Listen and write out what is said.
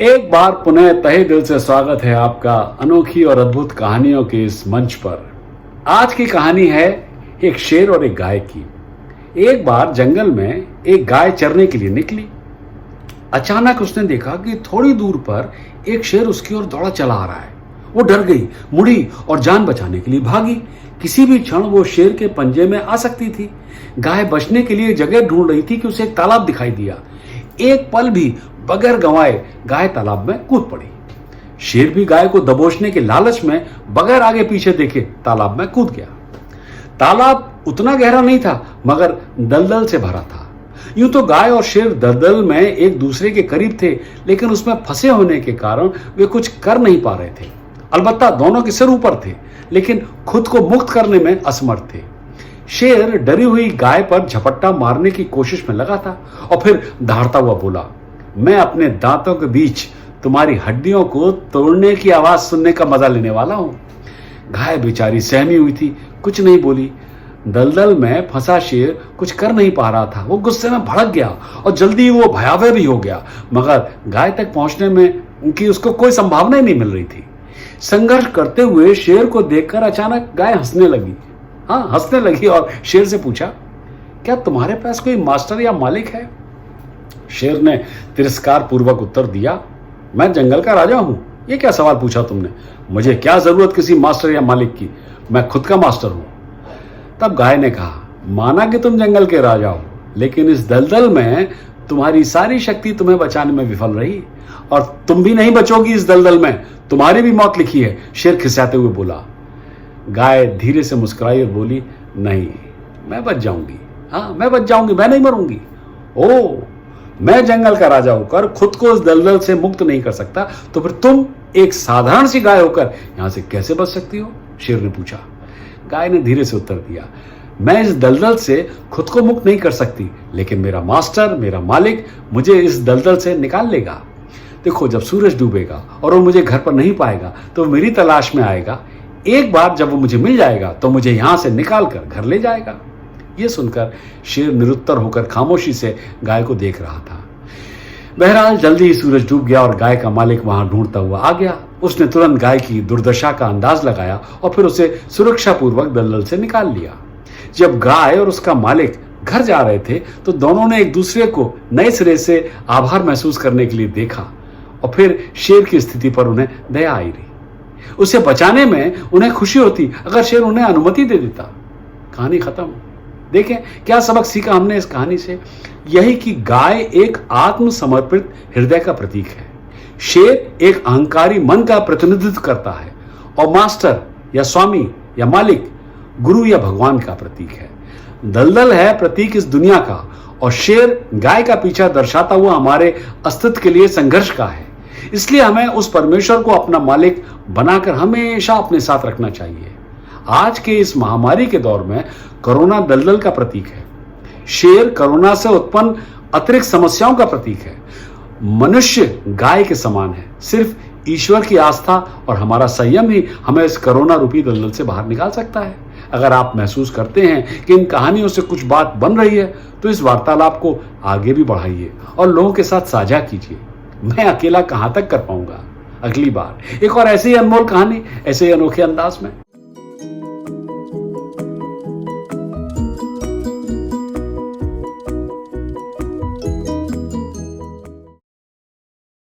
एक बार पुनः तहे दिल से स्वागत है आपका अनोखी और अद्भुत कहानियों के इस मंच पर। आज की कहानी है एक शेर और एक गाय की। एक बार जंगल में एक गाय चरने के लिए निकली। अचानक उसने देखा कि थोड़ी दूर पर एक शेर उसकी ओर दौड़ा चला आ रहा है। वो डर गई, मुड़ी और जान बचाने के लिए भागी। किसी भी क्षण वो शेर के पंजे में आ सकती थी। गाय बचने के लिए जगह ढूंढ रही थी कि उसे एक तालाब दिखाई दिया। एक पल भी बगैर गंवाए गाय तालाब में कूद पड़ी। शेर भी गाय को दबोचने के लालच में बगैर आगे पीछे देखे तालाब में कूद गया। तालाब उतना गहरा नहीं था मगर दलदल से भरा था। यूं तो गाय और शेर दलदल में एक दूसरे के करीब थे, लेकिन उसमें फंसे होने के कारण वे कुछ कर नहीं पा रहे थे। अलबत्ता दोनों के सिर ऊपर थे, लेकिन खुद को मुक्त करने में असमर्थ थे। शेर डरी हुई गाय पर झपट्टा मारने की कोशिश में लगा था और फिर दहाड़ता हुआ बोला, मैं अपने दांतों के बीच तुम्हारी हड्डियों को तोड़ने की आवाज सुनने का मजा लेने वाला हूं। गाय बेचारी सहमी हुई थी, कुछ नहीं बोली। दलदल में फंसा शेर कुछ कर नहीं पा रहा था। वो गुस्से में भड़क गया और जल्दी वो भयावह भी हो गया, मगर गाय तक पहुंचने में की उसको कोई संभावना ही नहीं मिल रही थी। संघर्ष करते हुए शेर को देखकर अचानक गाय हंसने लगी। हंसने लगी और शेर से पूछा, क्या तुम्हारे पास कोई मास्टर या मालिक है? शेर ने तिरस्कार पूर्वक उत्तर दिया, मैं जंगल का राजा हूं। ये क्या सवाल पूछा तुमने? मुझे क्या जरूरत किसी मास्टर या मालिक की, मैं खुद का मास्टर हूं। तब गाय ने कहा, माना कि तुम जंगल के राजा हो, लेकिन इस दलदल में तुम्हारी सारी शक्ति तुम्हें बचाने में विफल रही और तुम भी नहीं बचोगी। इस दलदल में तुम्हारी भी मौत लिखी है। शेर खिसियाते हुए बोला। गाय धीरे से मुस्कुराई और बोली, नहीं, मैं बच जाऊंगी। मैं बच जाऊंगी, मैं नहीं मरूंगी। ओ, मैं जंगल का राजा होकर खुद को इस दलदल से मुक्त नहीं कर सकता, तो फिर तुम एक साधारण सी गाय होकर यहां से कैसे बच सकती हो? शेर ने पूछा। गाय ने धीरे से उत्तर दिया, मैं इस दलदल से खुद को मुक्त नहीं कर सकती, लेकिन मेरा मास्टर, मेरा मालिक मुझे इस दलदल से निकाल लेगा। देखो, जब सूरज डूबेगा और वो मुझे घर पर नहीं पाएगा तो मेरी तलाश में आएगा। एक बार जब वो मुझे मिल जाएगा तो मुझे यहां से निकाल कर घर ले जाएगा। यह सुनकर शेर निरुत्तर होकर खामोशी से गाय को देख रहा था। बहरहाल जल्दी ही सूरज डूब गया और गाय का मालिक वहां ढूंढता हुआ आ गया। उसने तुरंत गाय की दुर्दशा का अंदाज लगाया और फिर उसे सुरक्षापूर्वक दलदल से निकाल लिया। जब गाय और उसका मालिक घर जा रहे थे तो दोनों ने एक दूसरे को नए सिरे से आभार महसूस करने के लिए देखा और फिर शेर की स्थिति पर उन्हें दया आई रही। उसे बचाने में उन्हें खुशी होती अगर शेर उन्हें अनुमति दे देता। कहानी खत्म। देखें क्या सबक सीखा हमने इस कहानी से। यही कि गाय एक आत्मसमर्पित हृदय का प्रतीक है, शेर एक अहंकारी मन का प्रतिनिधित्व करता है और मास्टर या स्वामी या मालिक गुरु या भगवान का प्रतीक है। दलदल है प्रतीक इस दुनिया का और शेर गाय का पीछा दर्शाता हुआ हमारे अस्तित्व के लिए संघर्ष का है। इसलिए हमें उस परमेश्वर को अपना मालिक बनाकर हमेशा अपने साथ रखना चाहिए। आज के इस महामारी के दौर में कोरोना दलदल का प्रतीक है, शेर कोरोना से उत्पन्न अतिरिक्त समस्याओं का प्रतीक है। मनुष्य गाय के समान है। सिर्फ ईश्वर की आस्था और हमारा संयम ही हमें इस कोरोना रूपी दलदल से बाहर निकाल सकता है। अगर आप महसूस करते हैं कि इन कहानियों से कुछ बात बन रही है तो इस वार्तालाप को आगे भी बढ़ाइए और लोगों के साथ साझा कीजिए। मैं अकेला कहां तक कर पाऊंगा। अगली बार एक और ऐसी ही अनमोल कहानी, ऐसे ही अनोखे अंदाज में